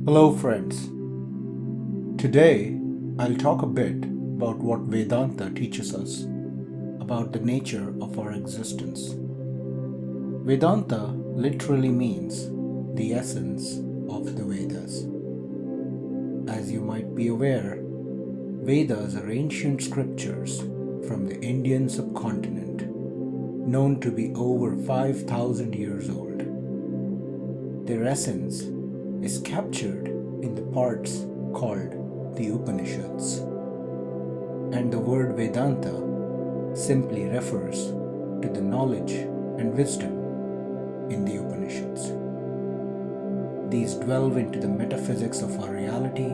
Hello, friends. Today, I'll talk a bit about what Vedanta teaches us about the nature of our existence. Vedanta literally means the essence of the Vedas. As you might be aware, Vedas are ancient scriptures from the Indian subcontinent, known to be over 5,000 years old. Their essence is captured in the parts called the Upanishads, and the word Vedanta simply refers to the knowledge and wisdom in the Upanishads. These delve into the metaphysics of our reality,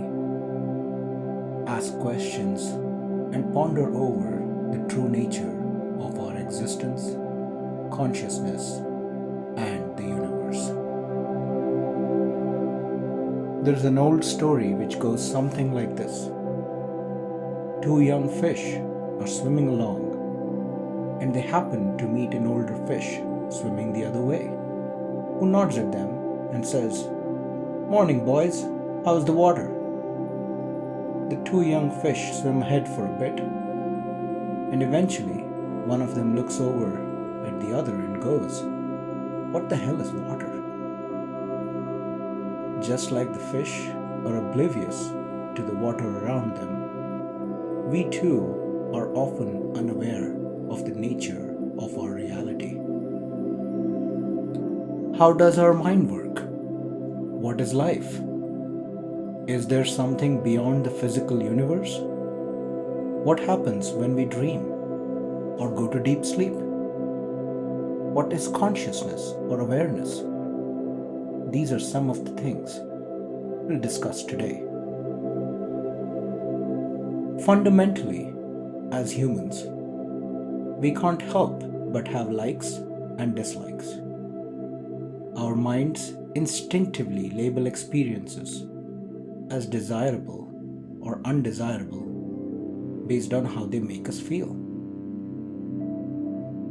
ask questions, and ponder over the true nature of our existence, consciousness, and the universe. There's an old story which goes something like this. Two young fish are swimming along, and they happen to meet an older fish swimming the other way, who nods at them and says, "Morning, boys, how's the water?" The two young fish swim ahead for a bit, and eventually one of them looks over at the other and goes, "What the hell is water?" Just like the fish are oblivious to the water around them, we too are often unaware of the nature of our reality. How does our mind work? What is life? Is there something beyond the physical universe? What happens when we dream or go to deep sleep? What is consciousness or awareness? These are some of the things we'll discuss today. Fundamentally, as humans, we can't help but have likes and dislikes. Our minds instinctively label experiences as desirable or undesirable based on how they make us feel.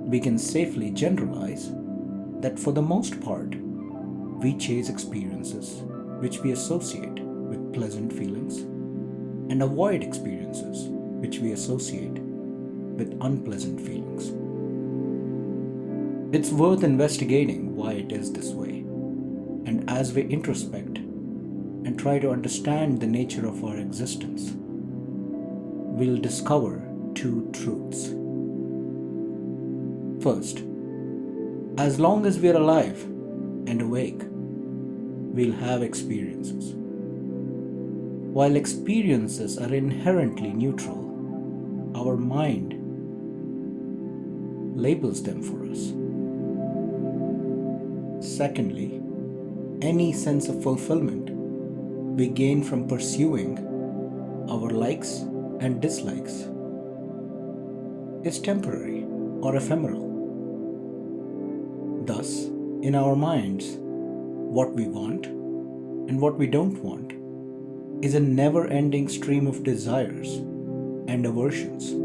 We can safely generalize that for the most part, we chase experiences which we associate with pleasant feelings and avoid experiences which we associate with unpleasant feelings. It's worth investigating why it is this way, and as we introspect and try to understand the nature of our existence, we'll discover two truths. First, as long as we are alive and awake, we'll have experiences. While experiences are inherently neutral, our mind labels them for us. Secondly, any sense of fulfillment we gain from pursuing our likes and dislikes is temporary or ephemeral. Thus, in our minds, what we want and what we don't want is a never-ending stream of desires and aversions.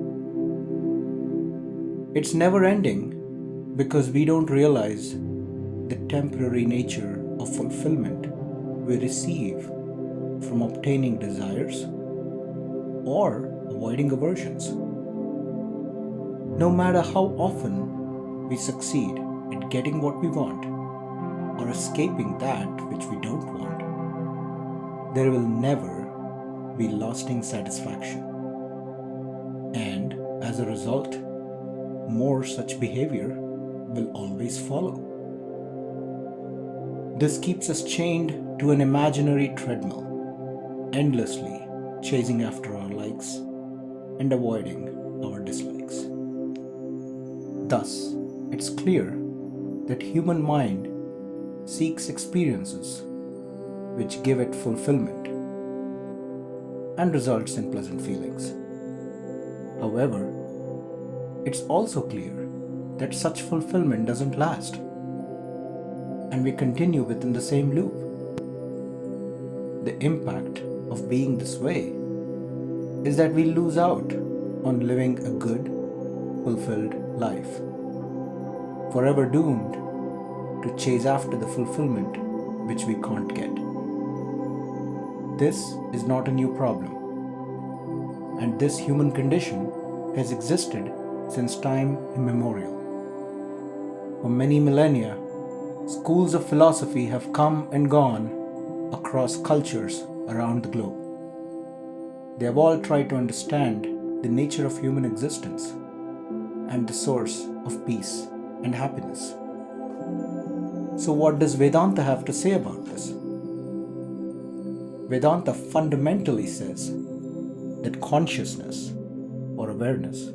It's never-ending because we don't realize the temporary nature of fulfillment we receive from obtaining desires or avoiding aversions. No matter how often we succeed at getting what we want or escaping that which we don't want, there will never be lasting satisfaction. And as a result, more such behavior will always follow. This keeps us chained to an imaginary treadmill, endlessly chasing after our likes and avoiding our dislikes. Thus, it's clear that human mind seeks experiences which give it fulfillment and results in pleasant feelings. However, it's also clear that such fulfillment doesn't last, and we continue within the same loop. The impact of being this way is that we lose out on living a good, fulfilled life, forever doomed to chase after the fulfillment which we can't get. This is not a new problem, and this human condition has existed since time immemorial. For many millennia, schools of philosophy have come and gone across cultures around the globe. They have all tried to understand the nature of human existence and the source of peace and happiness. So, what does Vedanta have to say about this? Vedanta fundamentally says that consciousness or awareness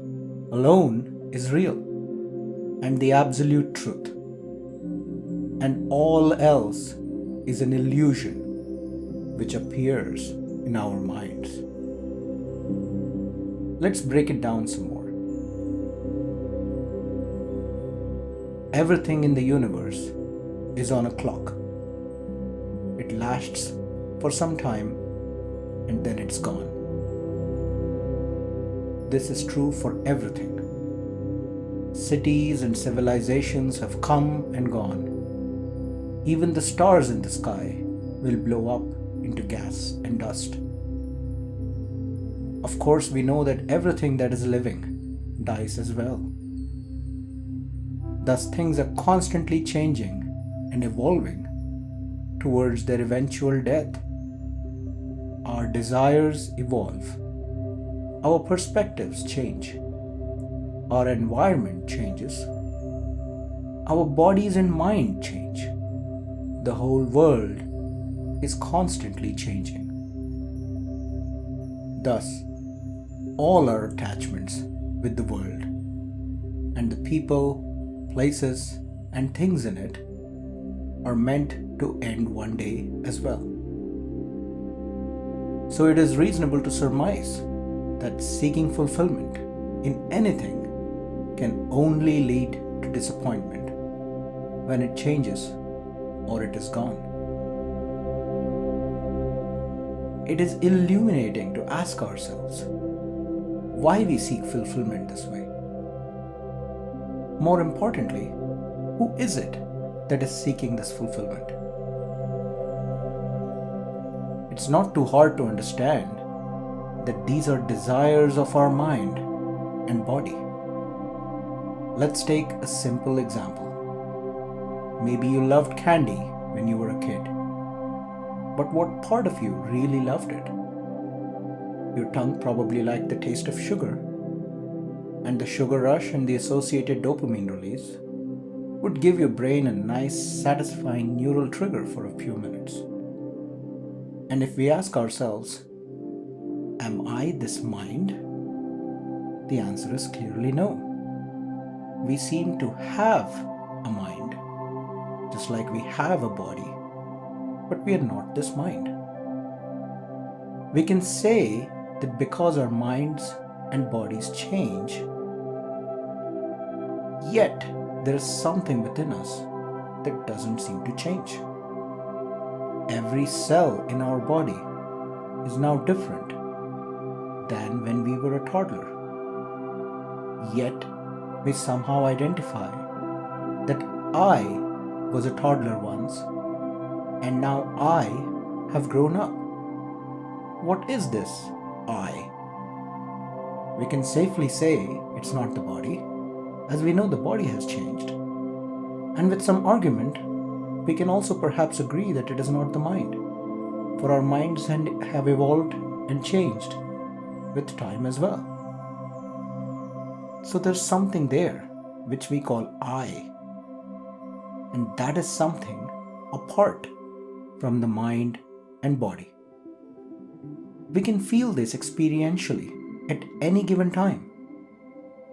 alone is real and the absolute truth, and all else is an illusion which appears in our minds. Let's break it down some more. Everything in the universe is on a clock. It lasts for some time and then it's gone. This is true for everything. Cities and civilizations have come and gone. Even the stars in the sky will blow up into gas and dust. Of course, we know that everything that is living dies as well. Thus, things are constantly changing and evolving towards their eventual death. Our desires evolve. Our perspectives change. Our environment changes. Our bodies and mind change. The whole world is constantly changing. Thus, all our attachments with the world and the people, places, and things in it are meant to end one day as well. So it is reasonable to surmise that seeking fulfillment in anything can only lead to disappointment when it changes or it is gone. It is illuminating to ask ourselves why we seek fulfillment this way. More importantly, who is it that is seeking this fulfillment? It's not too hard to understand that these are desires of our mind and body. Let's take a simple example. Maybe you loved candy when you were a kid. But what part of you really loved it? Your tongue probably liked the taste of sugar, and the sugar rush and the associated dopamine release would give your brain a nice, satisfying neural trigger for a few minutes. And if we ask ourselves, am I this mind? The answer is clearly no. We seem to have a mind, just like we have a body, but we are not this mind. We can say that because our minds and bodies change, yet there is something within us that doesn't seem to change. Every cell in our body is now different than when we were a toddler. Yet we somehow identify that I was a toddler once and now I have grown up. What is this I? We can safely say it's not the body, as we know the body has changed. And with some argument, we can also perhaps agree that it is not the mind, for our minds have evolved and changed with time as well. So there's something there which we call I, and that is something apart from the mind and body. We can feel this experientially at any given time.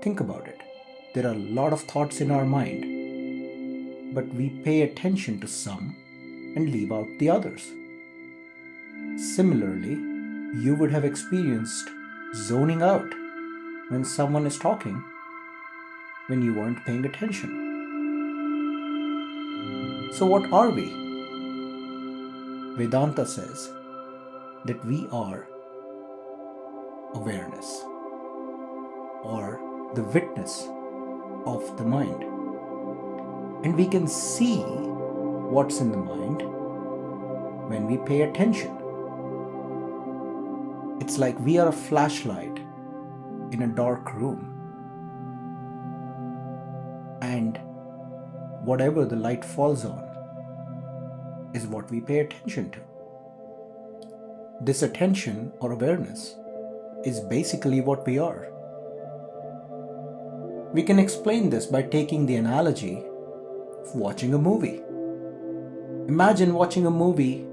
Think about it. There are a lot of thoughts in our mind, but we pay attention to some and leave out the others. Similarly, you would have experienced zoning out when someone is talking when you weren't paying attention. So what are we? Vedanta says that we are awareness, or the witness of the mind. And we can see what's in the mind when we pay attention. It's like we are a flashlight in a dark room, and whatever the light falls on is what we pay attention to. This attention or awareness is basically what we are. We can explain this by taking the analogy of watching a movie. Imagine watching a movie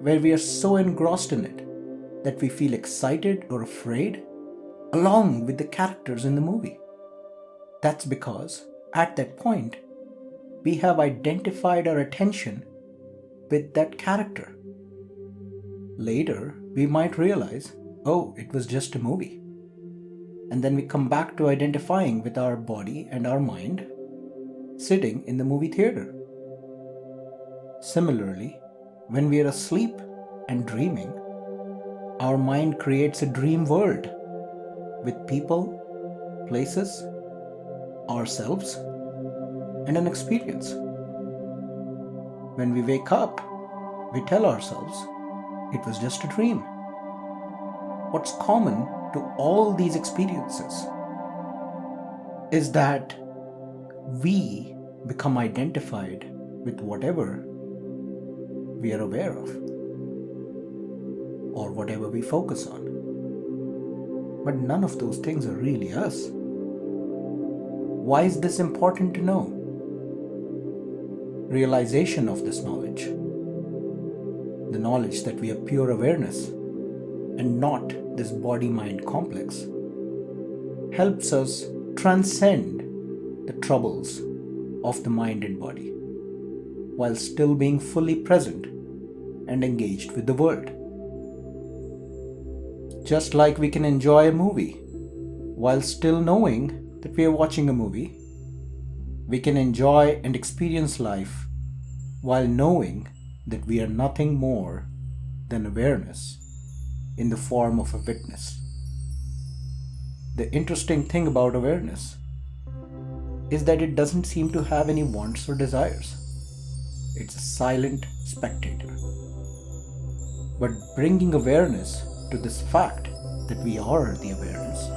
where we are so engrossed in it that we feel excited or afraid along with the characters in the movie. That's because at that point, we have identified our attention with that character. Later, we might realize, oh, it was just a movie. And then we come back to identifying with our body and our mind sitting in the movie theater. Similarly, when we are asleep and dreaming, our mind creates a dream world with people, places, ourselves, and an experience. When we wake up, we tell ourselves it was just a dream. What's common to all these experiences is that we become identified with whatever we are aware of or whatever we focus on. But none of those things are really us. Why is this important to know? Realization of this knowledge, the knowledge that we are pure awareness and not this body-mind complex, helps us transcend the troubles of the mind and body while still being fully present and engaged with the world. Just like we can enjoy a movie while still knowing that we are watching a movie, we can enjoy and experience life while knowing that we are nothing more than awareness in the form of a witness. The interesting thing about awareness is that it doesn't seem to have any wants or desires. It's a silent spectator. But bringing awareness to this fact that we are the awareness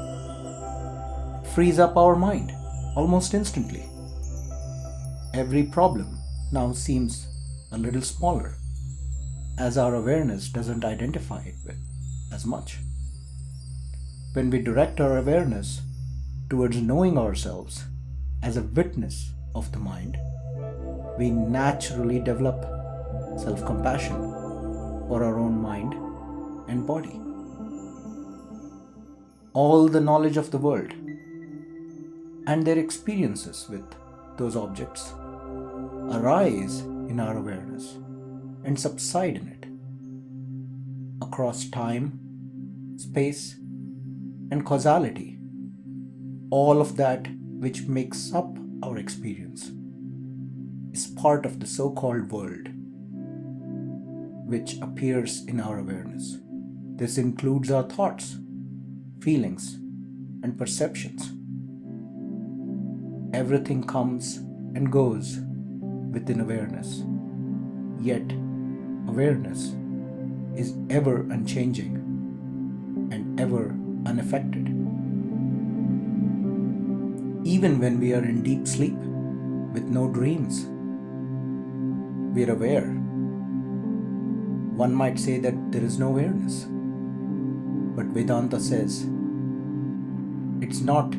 frees up our mind almost instantly. Every problem now seems a little smaller as our awareness doesn't identify it with as much. When we direct our awareness towards knowing ourselves as a witness of the mind, we naturally develop self-compassion for our own mind and body. All the knowledge of the world and their experiences with those objects arise in our awareness and subside in it. Across time, space, and causality, all of that which makes up our experience is part of the so-called world which appears in our awareness. This includes our thoughts, feelings, and perceptions. Everything comes and goes within awareness, yet awareness is ever unchanging and ever unaffected. Even when we are in deep sleep with no dreams, we are aware. One might say that there is no awareness, but Vedanta says it's not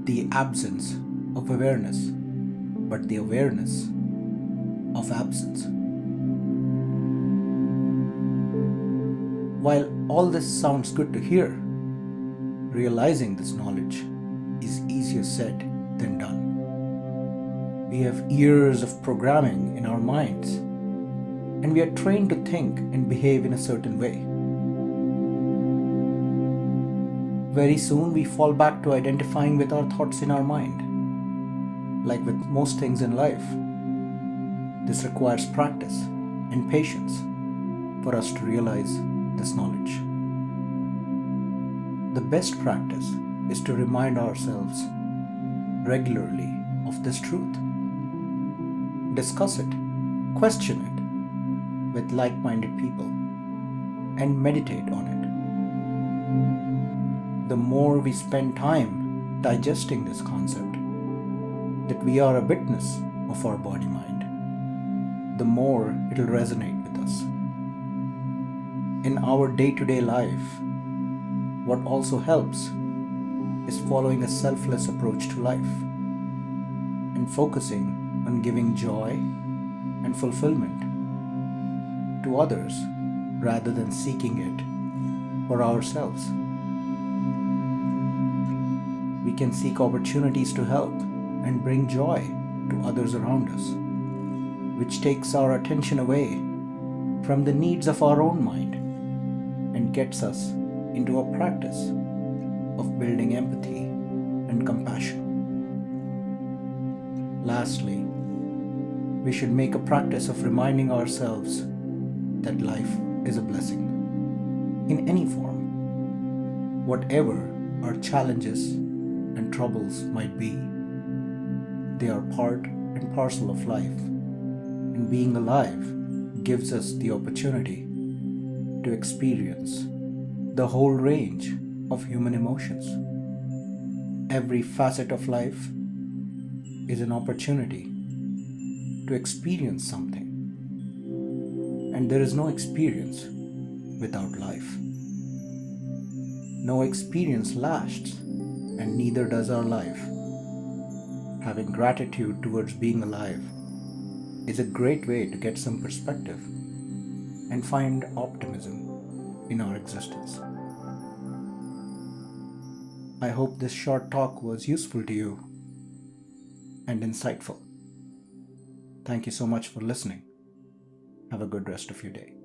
the absence of awareness, but the awareness of absence. While all this sounds good to hear, realizing this knowledge is easier said than done. We have years of programming in our minds, and we are trained to think and behave in a certain way. Very soon we fall back to identifying with our thoughts in our mind. Like with most things in life, this requires practice and patience for us to realize this knowledge. The best practice is to remind ourselves regularly of this truth. Discuss it, question it with like-minded people, and meditate on The more we spend time digesting this concept, that we are a witness of our body mind, the more it'll resonate with us. In our day-to-day life, what also helps is following a selfless approach to life and focusing on giving joy and fulfillment to others rather than seeking it for ourselves. We can seek opportunities to help and bring joy to others around us, which takes our attention away from the needs of our own mind and gets us into a practice of building empathy and compassion. Lastly, we should make a practice of reminding ourselves that life is a blessing in any form. Whatever our challenges and troubles might be, they are part and parcel of life, and being alive gives us the opportunity to experience the whole range of human emotions. Every facet of life is an opportunity to experience something, and there is no experience without life. No experience lasts, and neither does our life. Having gratitude towards being alive is a great way to get some perspective and find optimism in our existence. I hope this short talk was useful to you and insightful. Thank you so much for listening. Have a good rest of your day.